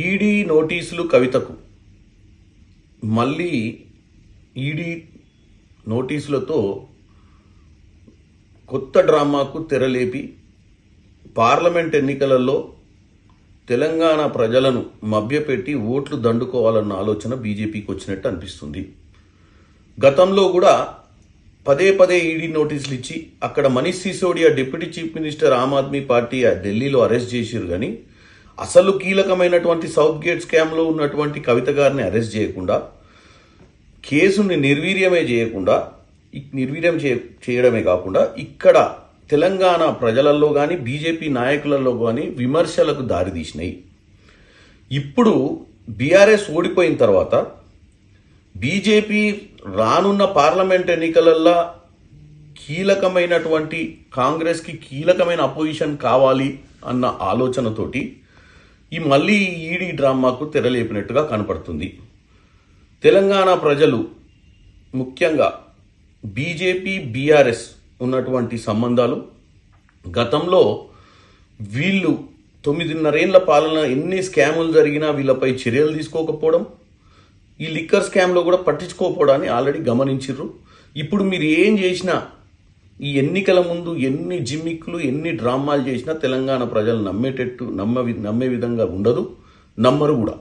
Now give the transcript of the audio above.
ED నోటీసులు కవితకు. మళ్ళీ ఈడీ నోటీసులతో కొత్త డ్రామాకు తెరలేపి పార్లమెంట్ ఎన్నికలలో తెలంగాణ ప్రజలను మభ్యపెట్టి ఓట్లు దండుకోవాలన్న ఆలోచన బీజేపీకి వచ్చినట్టు అనిపిస్తుంది. గతంలో కూడా పదే పదే ఈడీ నోటీసులు ఇచ్చి అక్కడ Manish Sisodia deputy chief minister Aam Aadmi Party ఢిల్లీలో అరెస్ట్ చేశారు. కానీ అసలు కీలకమైనటువంటి సౌత్ గేట్ స్కామ్లో ఉన్నటువంటి కవిత గారిని అరెస్ట్ చేయకుండా, కేసుని నిర్వీర్యం చేయడమే కాకుండా ఇక్కడ తెలంగాణ ప్రజలలో కానీ బీజేపీ నాయకులలో కానీ విమర్శలకు దారితీసినాయి. ఇప్పుడు బీఆర్ఎస్ ఓడిపోయిన తర్వాత బీజేపీ రానున్న పార్లమెంట్ ఎన్నికలలో కీలకమైనటువంటి కాంగ్రెస్కి కీలకమైన అపోజిషన్ కావాలి అన్న ఆలోచనతోటి మళ్ళీ ఈడీ డ్రామాకు తెరలేపినట్టుగా కనపడుతుంది. తెలంగాణ ప్రజలు ముఖ్యంగా బీజేపీ బీఆర్ఎస్ ఉన్నటువంటి సంబంధాలు, గతంలో వీళ్ళు 9.5 ఏళ్ల పాలన ఎన్ని స్కాములు జరిగినా వీళ్ళపై చర్యలు తీసుకోకపోవడం, ఈ లిక్కర్ స్కామ్లో కూడా పట్టించుకోకపోవడాన్ని ఆల్రెడీ గమనించారు. ఇప్పుడు మీరు ఏం చేసినా, ఈ ఎన్నికల ముందు ఎన్ని జిమ్మిక్కులు ఎన్ని డ్రామాలు చేసినా తెలంగాణ ప్రజలు నమ్మే విధంగా ఉండదు, నమ్మరు కూడా.